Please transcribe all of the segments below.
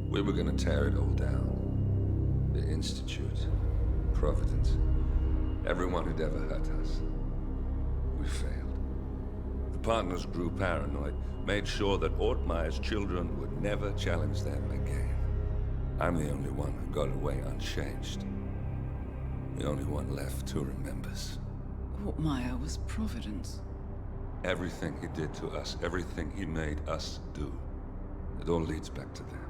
We were gonna tear it all down. The Institute, Providence, everyone who'd ever hurt us. We failed. The partners grew paranoid, made sure that Ortmeyer's children would never challenge them again. I'm the only one who got away unchanged. The only one left who remembers. Ortmeyer was Providence. Everything he did to us, everything he made us do, it all leads back to them.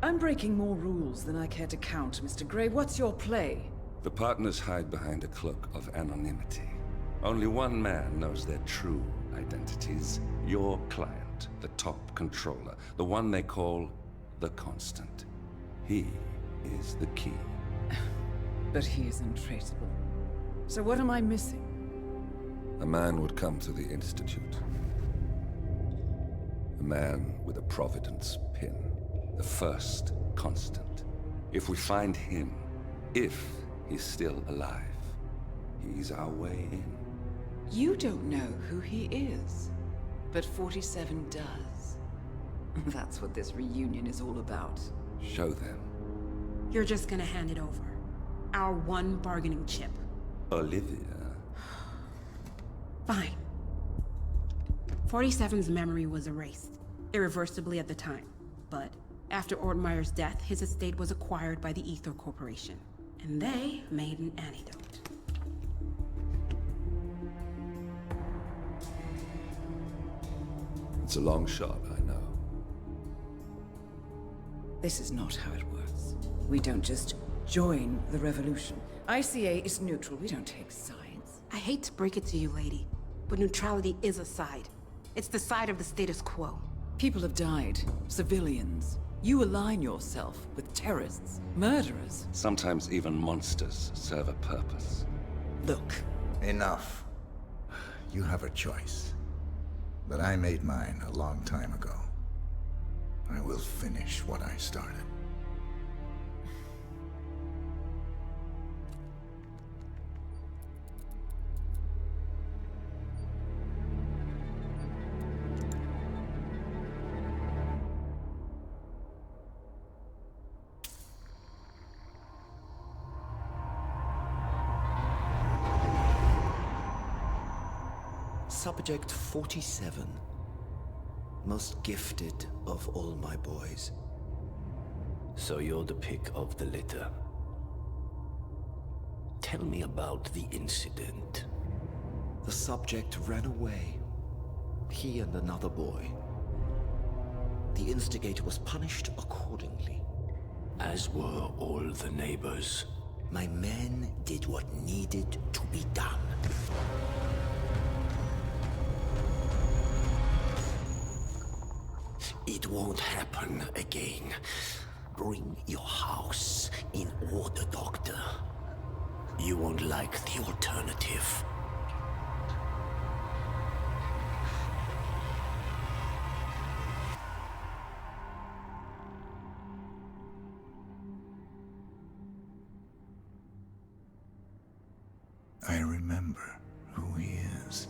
I'm breaking more rules than I care to count, Mr. Gray. What's your play? The partners hide behind a cloak of anonymity. Only one man knows their true identities. Your client, the top controller, the one they call the Constant. He is the key. But he is untraceable. So what am I missing? A man would come to the Institute. A man with a Providence pin. The first Constant. If we find him, if he's still alive, he's our way in. You don't know who he is, but 47 does. That's what this reunion is all about. Show them. You're just gonna hand it over. Our one bargaining chip. Olivia. Fine. 47's memory was erased, irreversibly at the time. But after Ortmeyer's death, his estate was acquired by the Ether Corporation. And they made an antidote. It's a long shot, I know. This is not how it works. We don't just join the revolution. ICA is neutral. We don't take sides. I hate to break it to you, lady, but neutrality is a side. It's the side of the status quo. People have died. Civilians. You align yourself with terrorists, murderers. Sometimes even monsters serve a purpose. Look. Enough. You have a choice. But I made mine a long time ago. I will finish what I started. Subject 47. Most gifted of all my boys. So you're the pick of the litter. Tell me about the incident. The subject ran away. He and another boy. The instigator was punished accordingly. As were all the neighbors. My men did what needed to be done. It won't happen again. Bring your house in order, Doctor. You won't like the alternative. I remember who he is.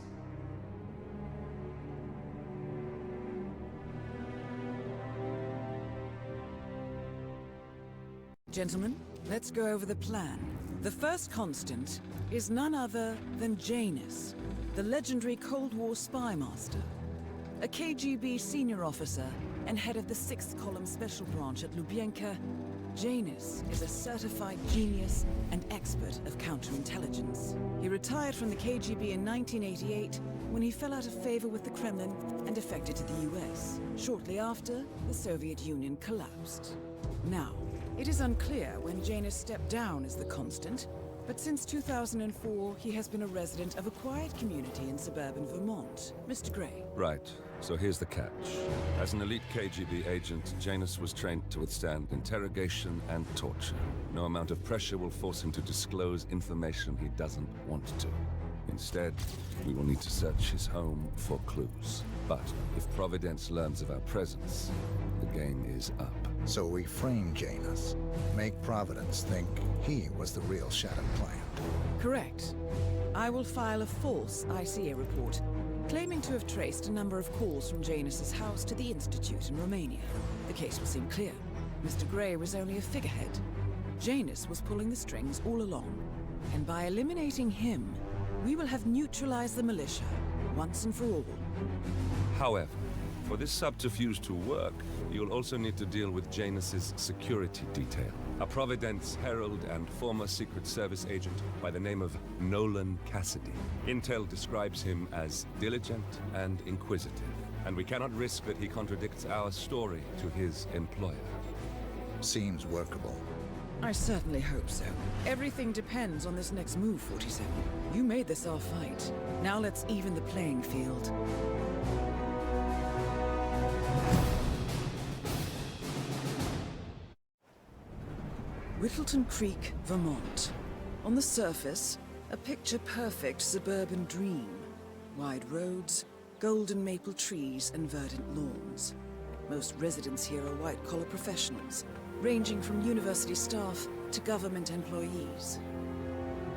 Gentlemen, let's go over the plan. The first Constant is none other than Janus, the legendary Cold War spymaster. A KGB senior officer and head of the 6th Column Special Branch at Lubyanka, Janus is a certified genius and expert of counterintelligence. He retired from the KGB in 1988 when he fell out of favor with the Kremlin and defected to the US. Shortly after, the Soviet Union collapsed. Now, it is unclear when Janus stepped down as the Constant, but since 2004, he has been a resident of a quiet community in suburban Vermont. Mr. Gray. Right. So here's the catch. As an elite KGB agent, Janus was trained to withstand interrogation and torture. No amount of pressure will force him to disclose information he doesn't want to. Instead, we will need to search his home for clues. But if Providence learns of our presence, the game is up. So we frame Janus, make Providence think he was the real Shadow client. Correct. I will file a false ICA report, claiming to have traced a number of calls from Janus's house to the Institute in Romania. The case will seem clear. Mr. Grey was only a figurehead. Janus was pulling the strings all along. And by eliminating him, we will have neutralized the militia, once and for all. However, for this subterfuge to work, you'll also need to deal with Janus's security detail. A Providence herald and former Secret Service agent by the name of Nolan Cassidy. Intel describes him as diligent and inquisitive, and we cannot risk that he contradicts our story to his employer. Seems workable. I certainly hope so. Everything depends on this next move, 47. You made this our fight. Now let's even the playing field. Whittleton Creek, Vermont. On the surface, a picture-perfect suburban dream. Wide roads, golden maple trees, and verdant lawns. Most residents here are white-collar professionals, ranging from university staff to government employees.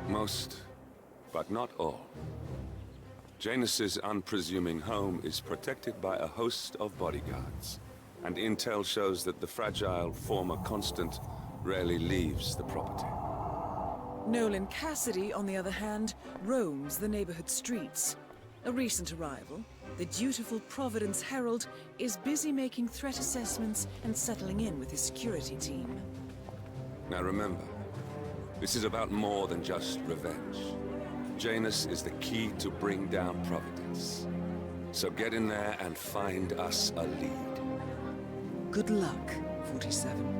Most, but not all. Janus's unpresuming home is protected by a host of bodyguards, and intel shows that the fragile former constant rarely leaves the property. Nolan Cassidy, on the other hand, roams the neighborhood streets. A recent arrival, the dutiful Providence Herald is busy making threat assessments and settling in with his security team. Now remember, this is about more than just revenge. Janus is the key to bring down Providence. So get in there and find us a lead. Good luck, 47.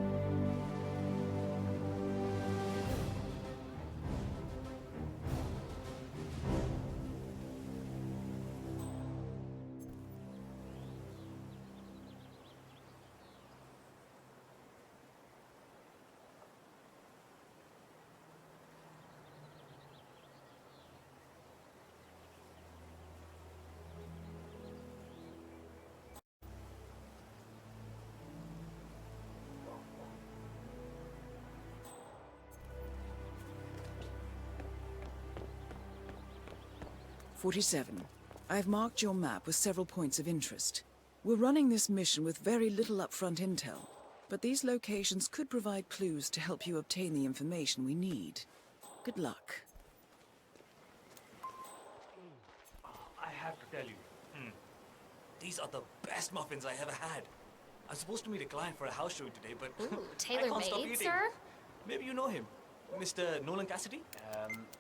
I've marked your map with several points of interest. We're running this mission with very little upfront intel, but these locations could provide clues to help you obtain the information we need. Good luck. I have to tell you, these are the best muffins I ever had. I was supposed to meet a client for a house showing today, but Ooh, I can't stop tailor-made, eating. sir? Maybe you know him, Mr. Nolan Cassidy?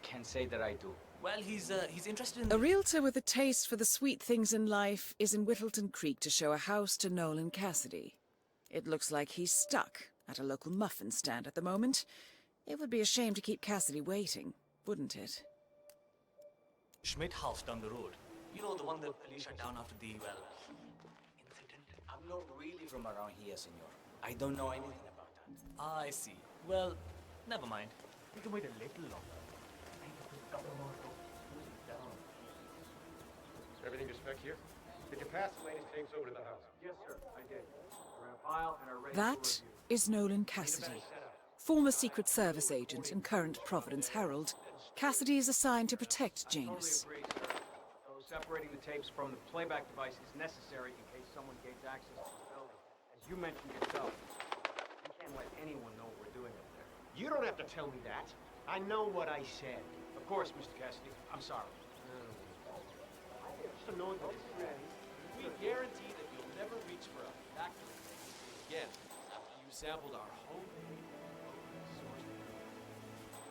Can't say that I do. Well, he's interested in... A realtor with a taste for the sweet things in life is in Whittleton Creek to show a house to Nolan Cassidy. It looks like he's stuck at a local muffin stand at the moment. It would be a shame to keep Cassidy waiting, wouldn't it? Schmidt house down the road. You know, the one that police shut down after the, well, incident? I'm not really from around here, senor. I don't know anything about that. I see. Well, never mind. We can wait a little longer. Everything to spec here? Did you pass the latest tapes over to the house? Yes, sir, I did. We're in a file and are ready That is Nolan Cassidy, former Secret Service agent and current Providence Herald. Cassidy is assigned to protect Janus. Totally agreed, sir. So separating the tapes from the playback device is necessary in case someone gains access to the building. As you mentioned yourself, you can't let anyone know what we're doing up there. You don't have to tell me that. I know what I said. Of course, Mr. Cassidy. I'm sorry. Just annoyed that it's ready. We guarantee that you'll never reach for a factory again after you sampled our homemade source.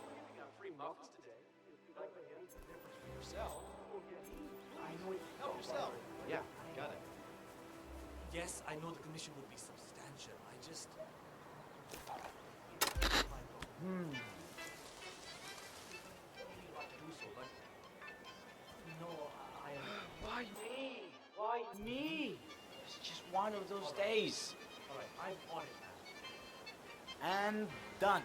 We got free muffins today. You'd like to get the difference for Yourself. I know it. Help yourself. Yeah, got it. Yes, I know the commission would be substantial. I just... Why me? Why me? It's just one of those days. All right, I'm on it now. And done.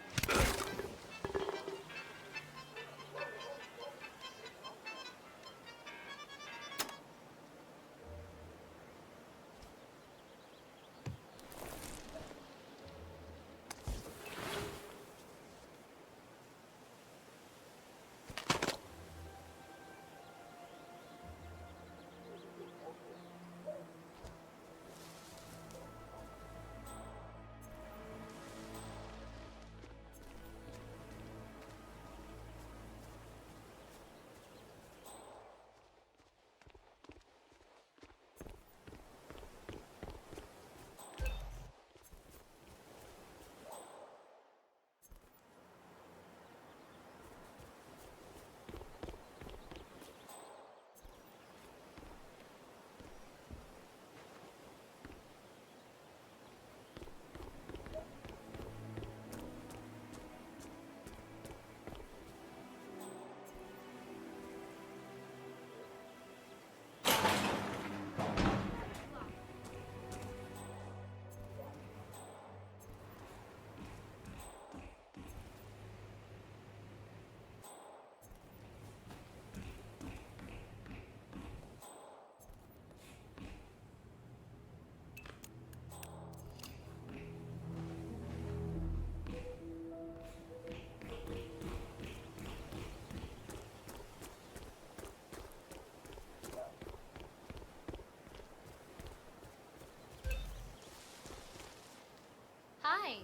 Hi.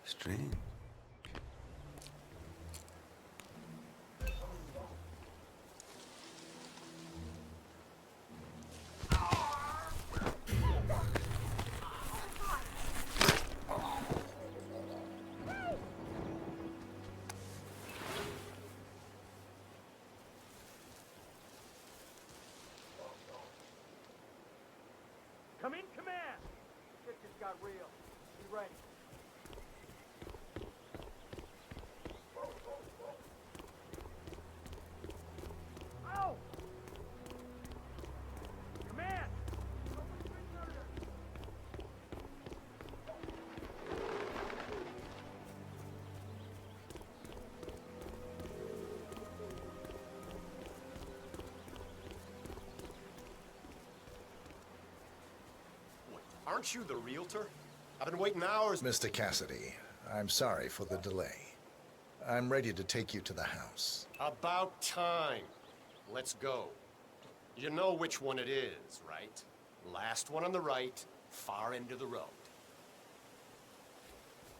Strange. Come in, command! Shit just got real. Be ready. Oh! Command! Someone's been murdered! Aren't you the realtor? I've been waiting hours. Mr. Cassidy, I'm sorry for the delay. I'm ready to take you to the house. About time. Let's go. You know which one it is, right? Last one on the right, far end of the road.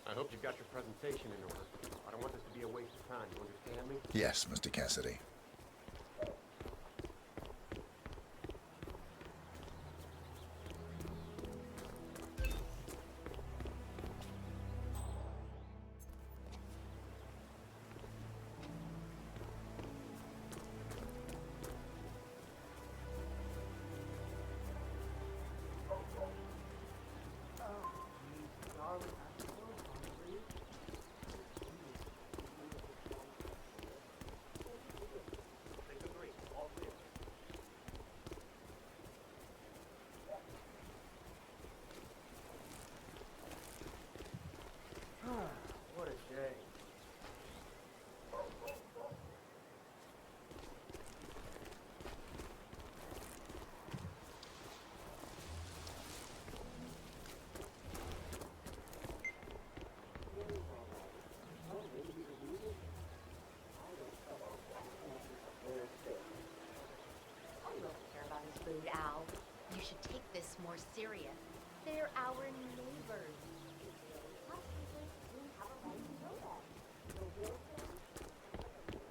I hope you've got your presentation in order. I don't want this to be a waste of time. You understand me? Yes, Mr. Cassidy. What a day. Care about his food, Al. You should take this more serious. They're our neighbors.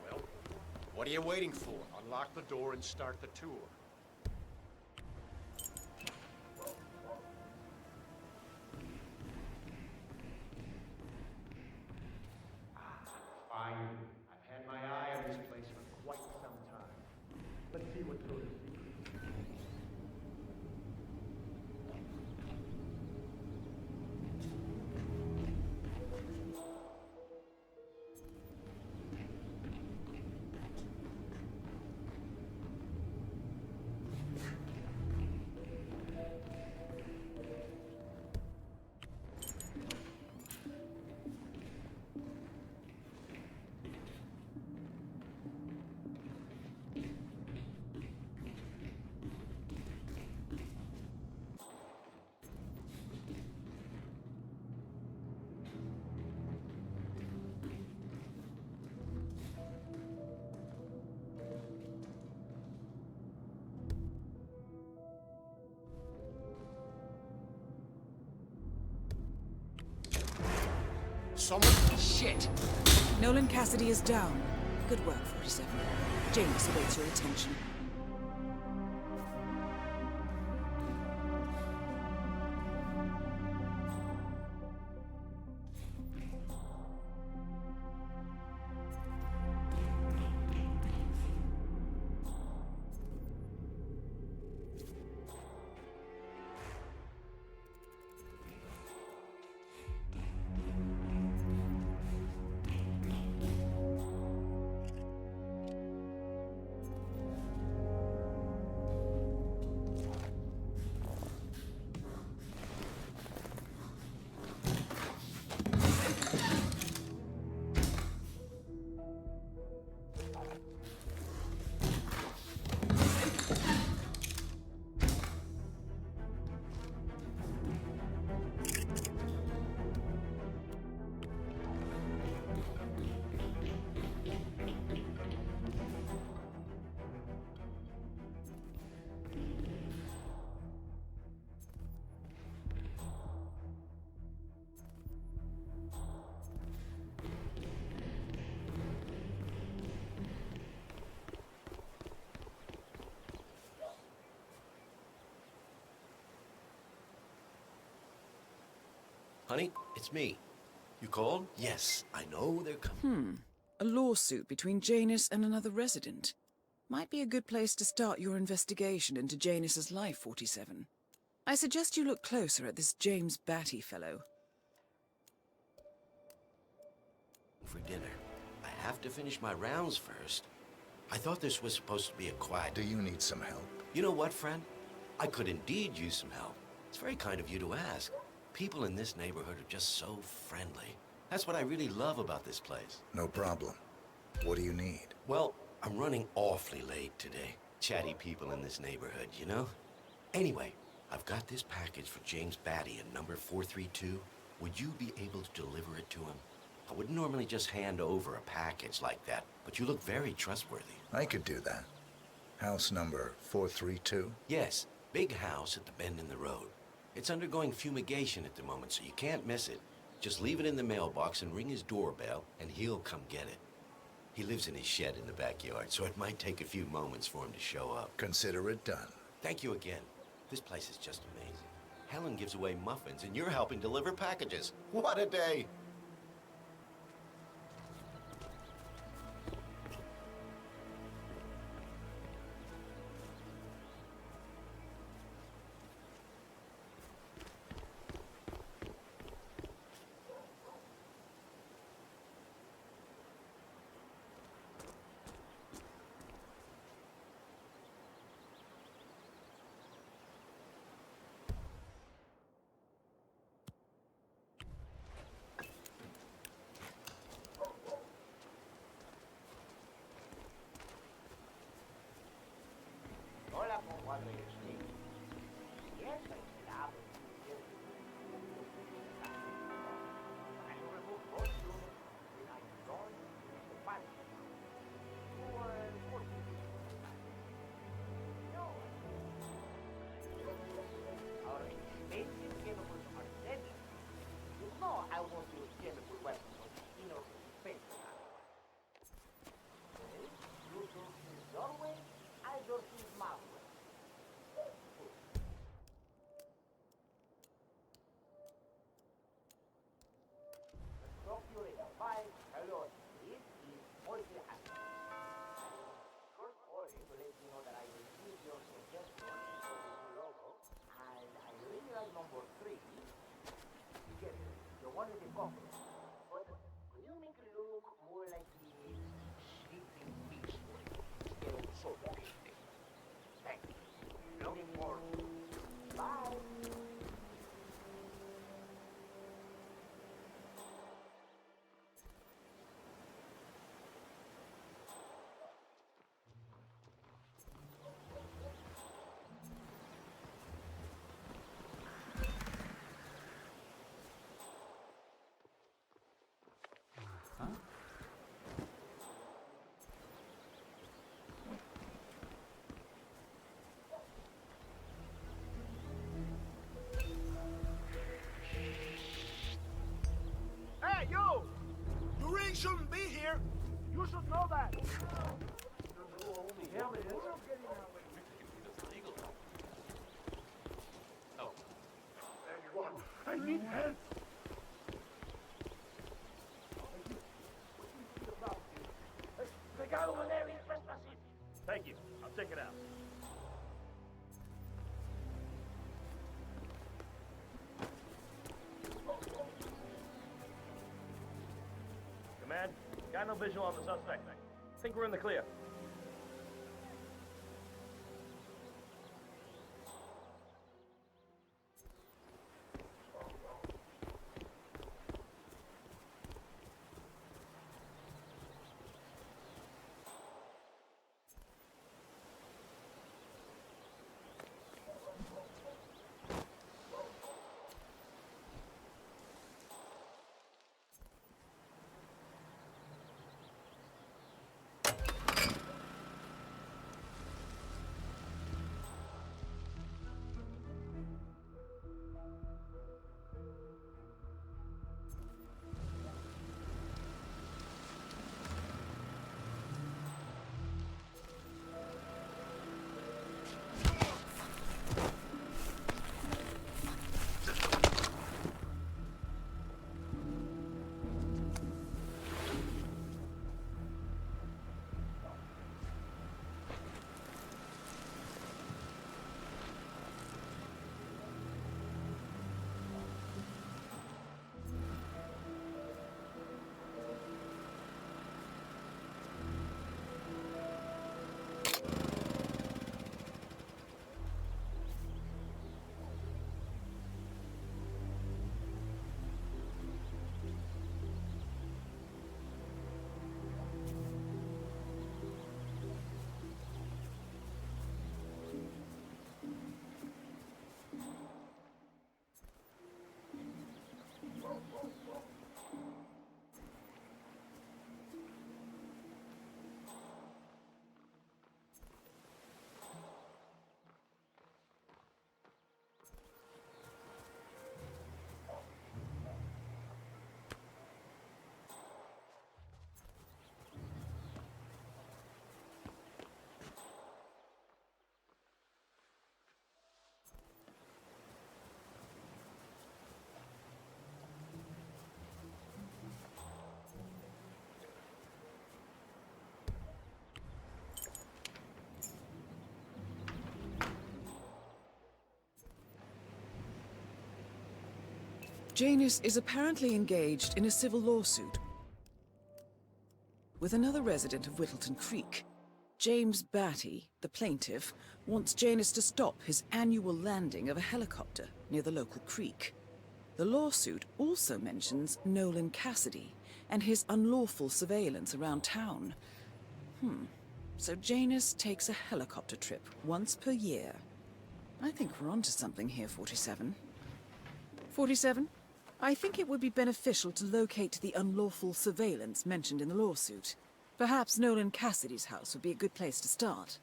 Well, what are you waiting for? Unlock the door and start the tour. Finally. I've had my eye on this place for quite some time. Let's see what goes. Someone... Shit! Nolan Cassidy is down. Good work, 47. Janus awaits your attention. Honey, it's me. You called? Yes, I know they're coming. A lawsuit between Janus and another resident. Might be a good place to start your investigation into Janus's life, 47. I suggest you look closer at this James Batty fellow. For dinner. I have to finish my rounds first. I thought this was supposed to be a quiet... Do you need some help? You know what, friend? I could indeed use some help. It's very kind of you to ask. People in this neighborhood are just so friendly. That's what I really love about this place. No problem. What do you need? Well, I'm running awfully late today. Chatty people in this neighborhood, you know? Anyway, I've got this package for James Batty in number 432. Would you be able to deliver it to him? I wouldn't normally just hand over a package like that, but you look very trustworthy. I could do that. House number 432? Yes, big house at the bend in the road. It's undergoing fumigation at the moment, so you can't miss it. Just leave it in the mailbox and ring his doorbell, and he'll come get it. He lives in his shed in the backyard, so it might take a few moments for him to show up. Consider it done. Thank you again. This place is just amazing. Helen gives away muffins, and you're helping deliver packages. What a day! Hola, compadre. Yes, I love it. I remove both units when I join the party. No. Our expensive chemicals are deadly. You know I won't use chemical weapons on innocent space. You don't use your way, I don't use my way. Procurator 5, hello, this is multi-happy. First calling to let you know that I received your suggestion for the new logo, and I really like number 3. You get it, the one with the coffee. But could you make it look more like the sleeping beast one instead of suffocating? Thank you. Looking forward to it. Bye. Hey, you! The ring shouldn't be here. You should know that. Hell, it is. Oh. Anyone, I need help. The guy over there is trespassing. Thank you. I'll check it out. Command, got no visual on the suspect. Think we're in the clear. Janus is apparently engaged in a civil lawsuit with another resident of Whittleton Creek. James Batty, the plaintiff, wants Janus to stop his annual landing of a helicopter near the local creek. The lawsuit also mentions Nolan Cassidy and his unlawful surveillance around town. So Janus takes a helicopter trip once per year. I think we're onto something here, 47. 47? I think it would be beneficial to locate the unlawful surveillance mentioned in the lawsuit. Perhaps Nolan Cassidy's house would be a good place to start.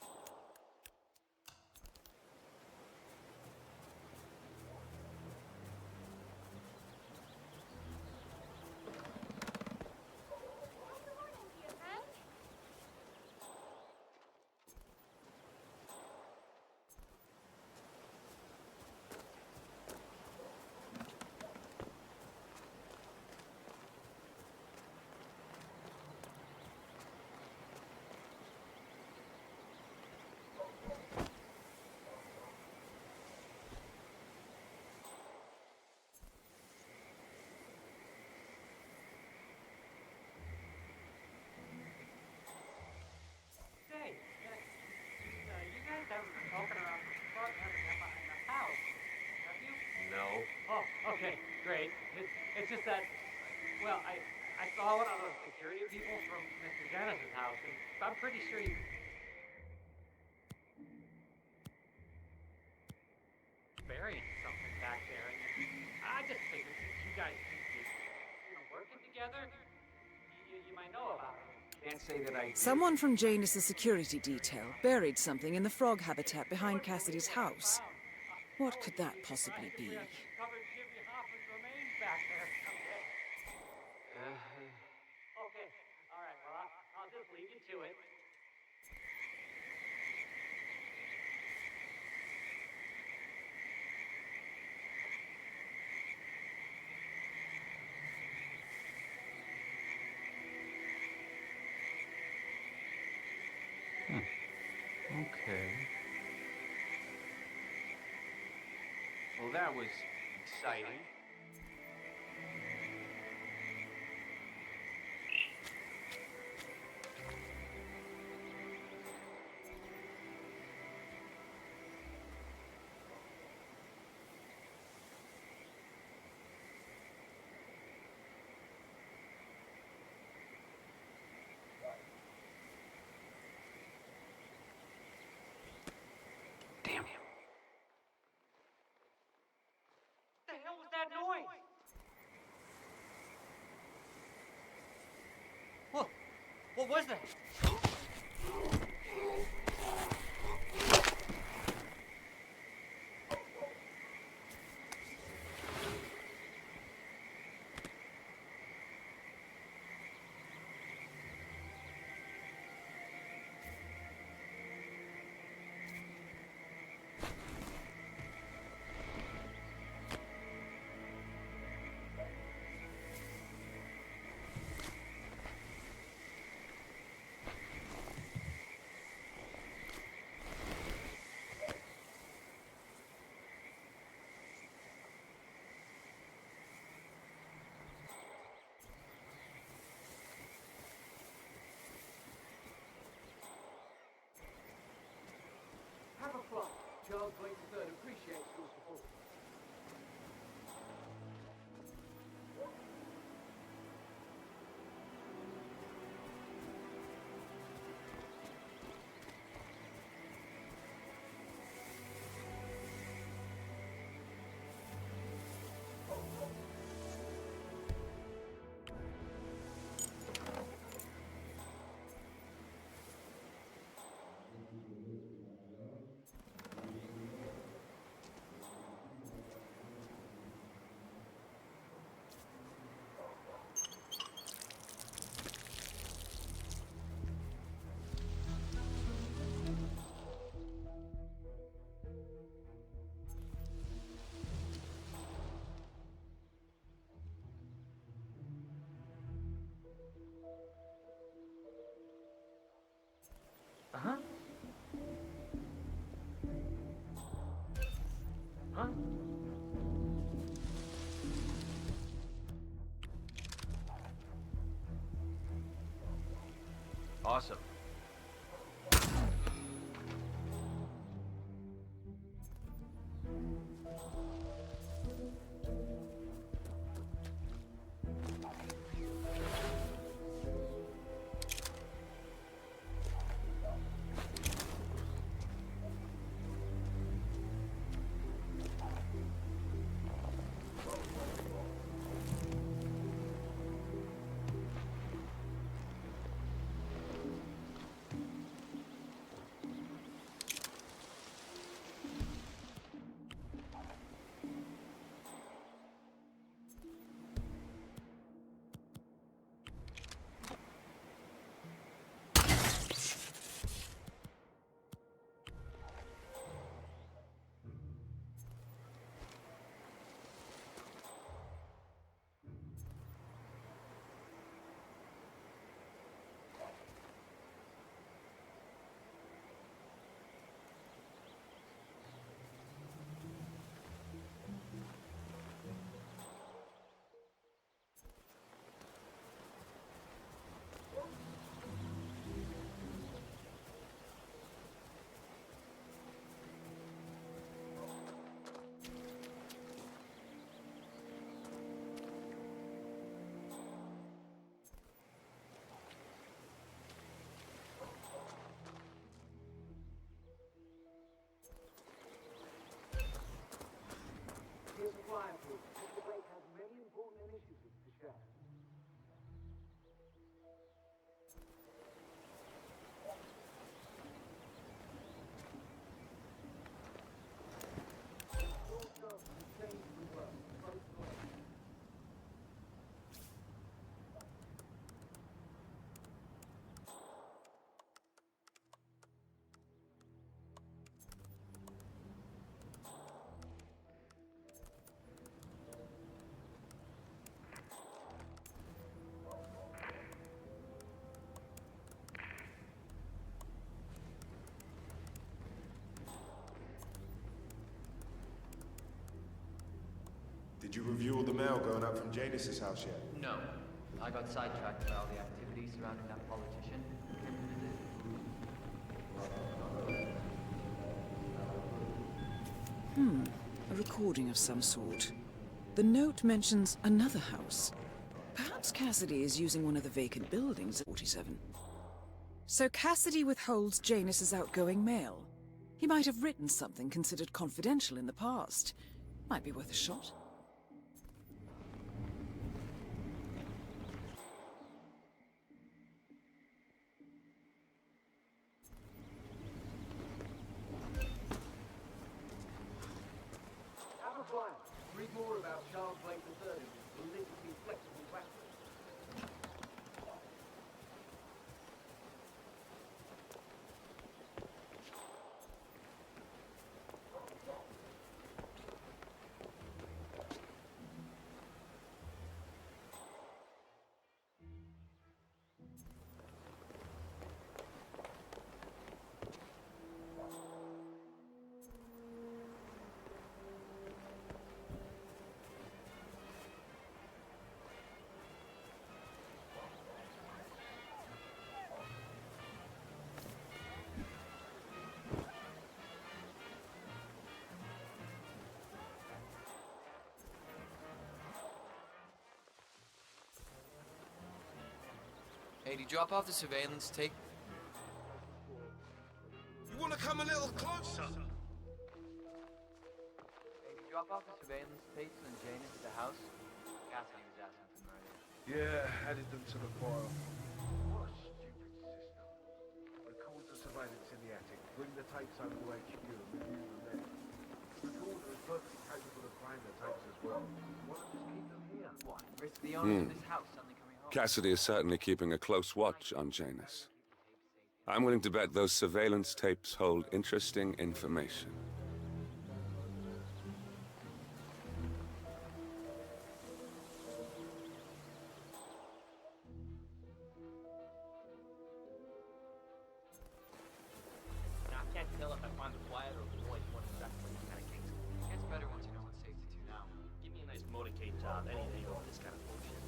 Hey, you guys haven't been poking around the front in the house, have you? No. Oh, okay, great. It's just that, well, I saw one of those security people from Mr. Janus's house, and I'm pretty sure you buried something back there. And I just figured since you guys seem to be, working together, you might know about it. Can't say that I did. Someone from Janus' security detail buried something in the frog habitat behind Cassidy's house. What could that possibly be? Covered Jimmy Hoffa's remains back there someday. Okay, all right, well, I'll just leave you to it. Okay. Well, that was exciting. Damn him. What the hell was that noise? What was that? Have a fun. Charles Blake III appreciates your support. Huh? Huh? Awesome. Here's a flyer proof. Mr. Blake has many important initiatives to share. Your job is to change the world, both ways. Did you review all the mail going up from Janus's house yet? No. I got sidetracked by all the activities surrounding that politician. A recording of some sort. The note mentions another house. Perhaps Cassidy is using one of the vacant buildings at 47. So Cassidy withholds Janus's outgoing mail. He might have written something considered confidential in the past. Might be worth a shot. Have a flyer. Read more about Charles Blake III and his politically flexible background. Hey, did you drop off the surveillance tape? You want to come a little closer? Hey, did you drop off the surveillance tapes on Janus at the house? Cassidy was asking for murder. Yeah, added them to the file. What a stupid system. Record the surveillance in the attic. Bring the tapes over to HQ and review them there. The recorder is perfectly capable of playing the tapes as well. Why not just keep them here? What? Risk the owners of this house suddenly coming home? Cassidy is certainly keeping a close watch on Janus. I'm willing to bet those surveillance tapes hold interesting information. Now, I can't tell if I find the flyer or the boy what exactly kind of case. It's better once you know what safe to do now. Give me a nice motorcade job any day over this kind of bullshit.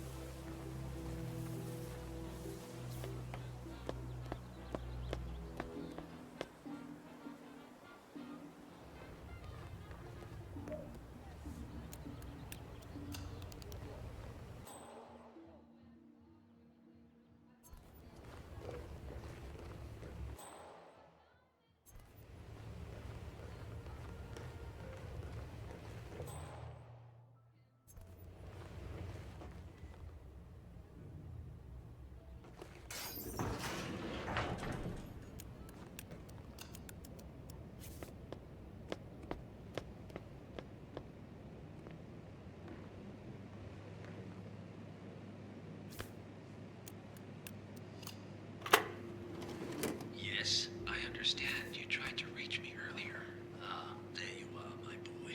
You tried to reach me earlier. Ah, there you are, my boy.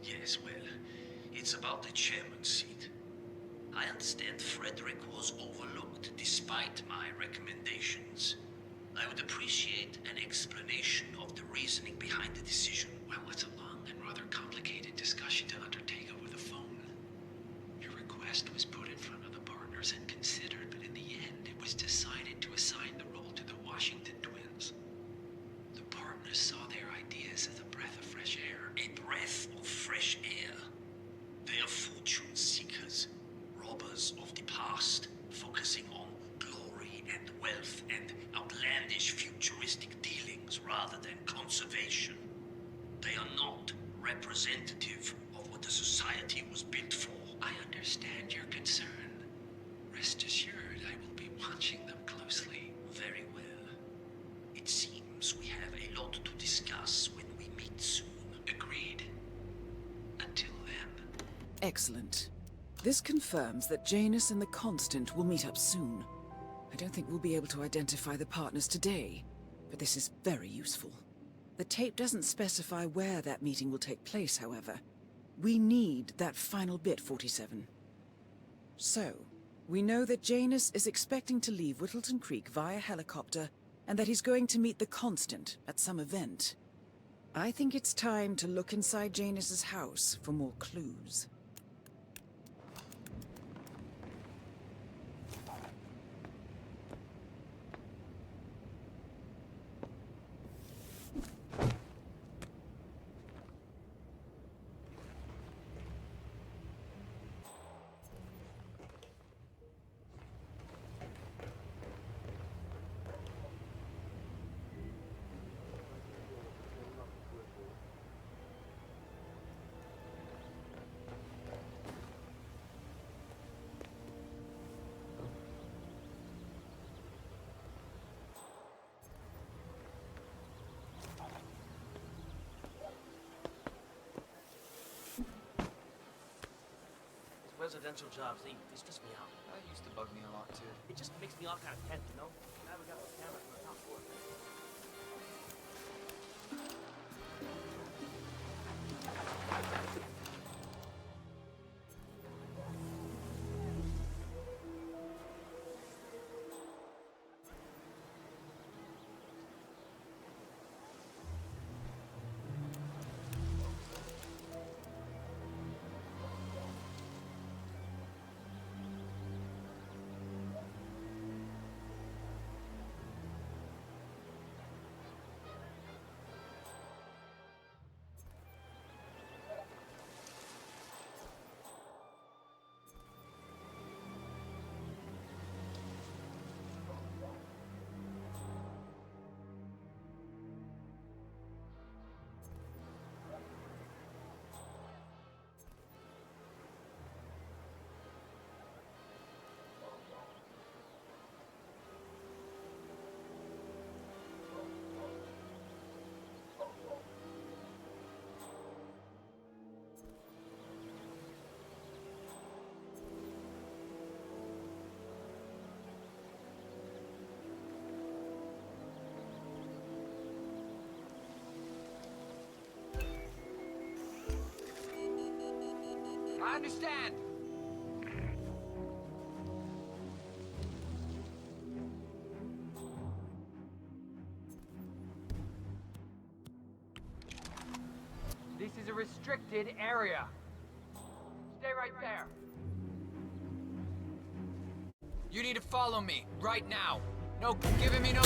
Yes, well, it's about the chairman's seat. I understand Frederick was overlooked despite my recommendations. I would appreciate an explanation of the reasoning behind the decision. Well, it's a long and rather complicated discussion to undertake over the phone. Your request was put in front of the partners and considered, but in the end, it was decided to assign the role to the Washington twins. The partners saw their ideas as a breath of fresh air. A breath of fresh air. They are fortune seekers, robbers of the past, focusing on glory and wealth and outlandish futuristic dealings rather than conservation. They are not representative of what the society was built for. I understand your concern. Rest assured, I will be watching them closely. Very well. It seems we have a lot to discuss when we meet soon. Agreed. Until then. Excellent. This confirms that Janus and the Constant will meet up soon. I don't think we'll be able to identify the partners today, but this is very useful. The tape doesn't specify where that meeting will take place, however. We need that final bit, 47. So, we know that Janus is expecting to leave Whittleton Creek via helicopter, and that he's going to meet the Constant at some event. I think it's time to look inside Janus's house for more clues. Residential jobs, they stress me out. That used to bug me a lot, too. It just makes me all kind of tense, you know? Now we got the cameras on the top floor. I understand. This is a restricted area. Stay right there. You need to follow me right now. No giving me no...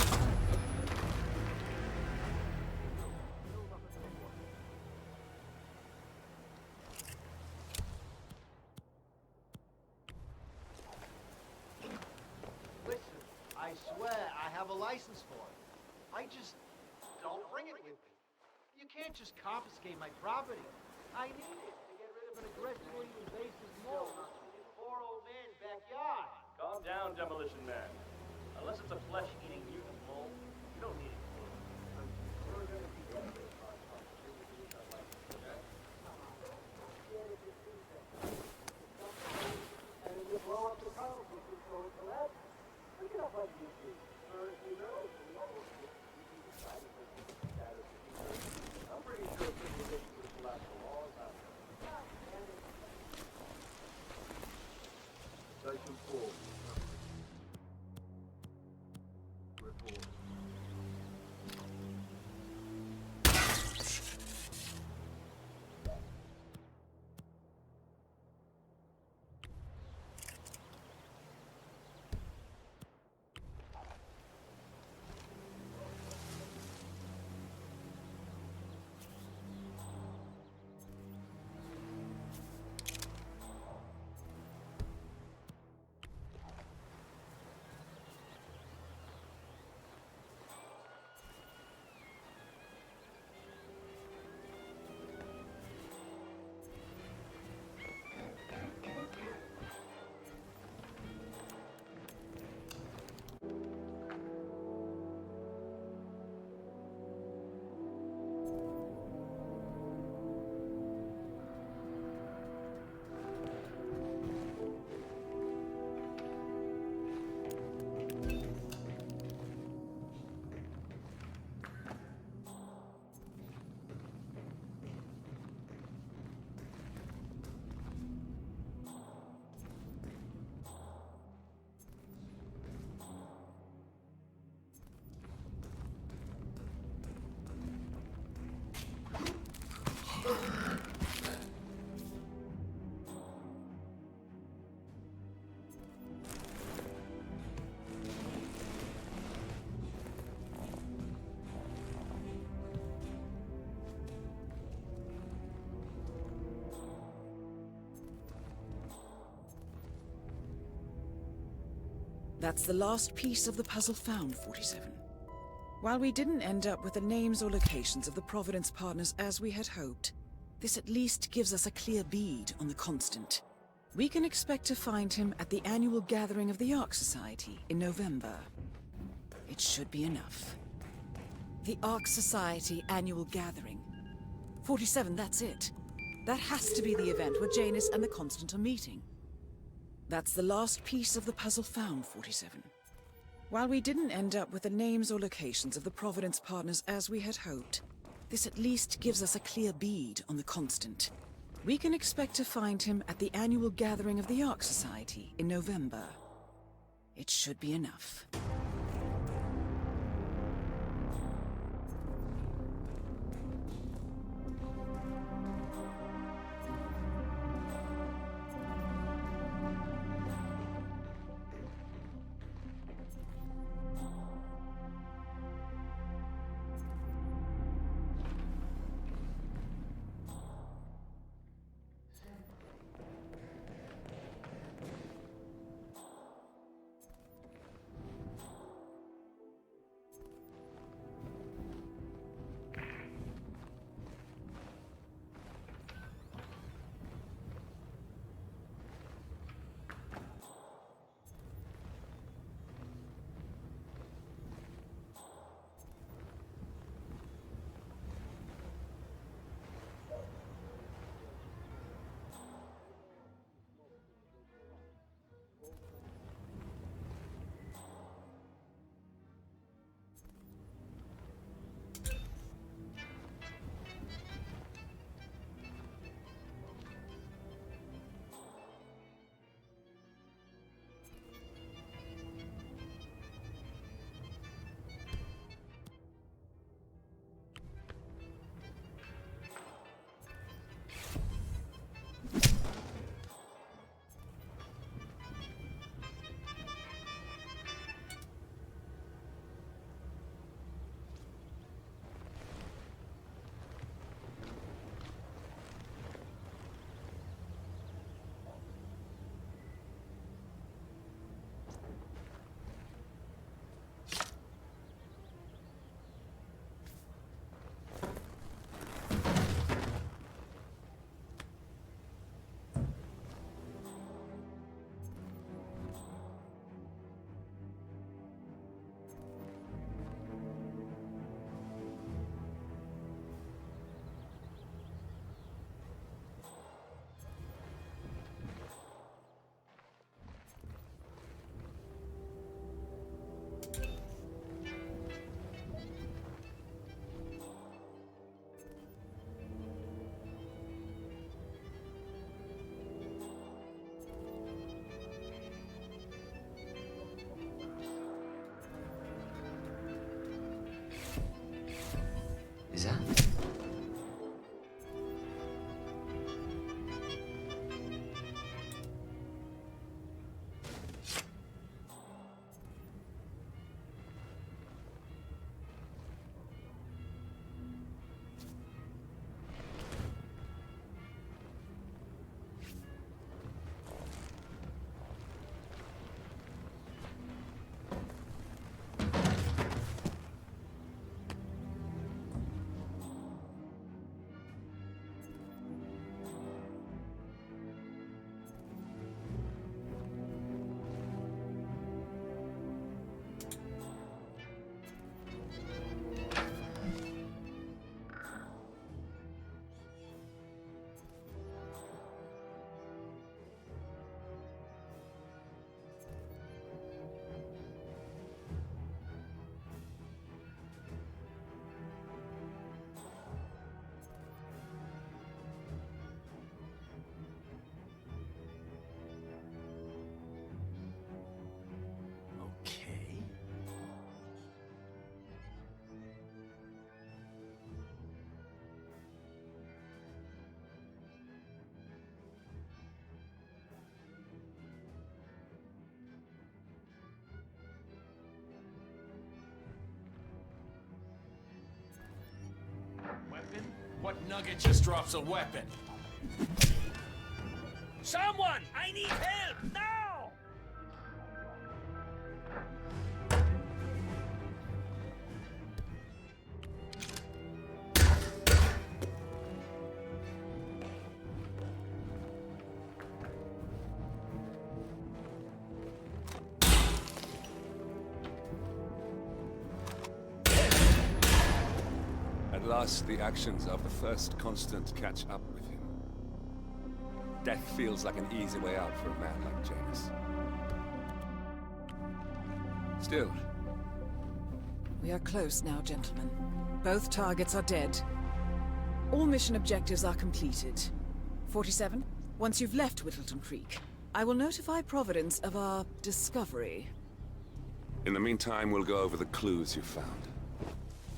I swear I have a license for it. I just don't bring it with me. You can't just confiscate my property. I need it to get rid of an aggressively invasive mole in a poor old man's backyard. Calm down, Demolition Man. Unless it's a flesh-eating mutant mole, you don't need it. And if you blow up the tunnel, you can throw it to that. Look it up on YouTube. Or if you know, you can decide if it's That's the last piece of the puzzle found, 47. While we didn't end up with the names or locations of the Providence Partners as we had hoped, this at least gives us a clear bead on the Constant. We can expect to find him at the annual gathering of the Ark Society in November. It should be enough. The Ark Society annual gathering. 47, that's it. That has to be the event where Janus and the Constant are meeting. That's the last piece of the puzzle found, 47. While we didn't end up with the names or locations of the Providence Partners as we had hoped, this at least gives us a clear bead on the Constant. We can expect to find him at the annual gathering of the Ark Society in November. It should be enough. Is that? Weapon? What nugget just drops a weapon? Someone! I need help! Now! At last, the actions of the first constant catch up with him. Death feels like an easy way out for a man like Janus. Still, We are close now, gentlemen. Both targets are dead. All mission objectives are completed. 47, once you've left Whittleton Creek, I will notify Providence of our discovery. in the meantime, we'll go over the clues you found.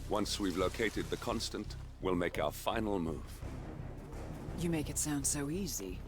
Once we've located the constant, we'll make our final move. You make it sound so easy.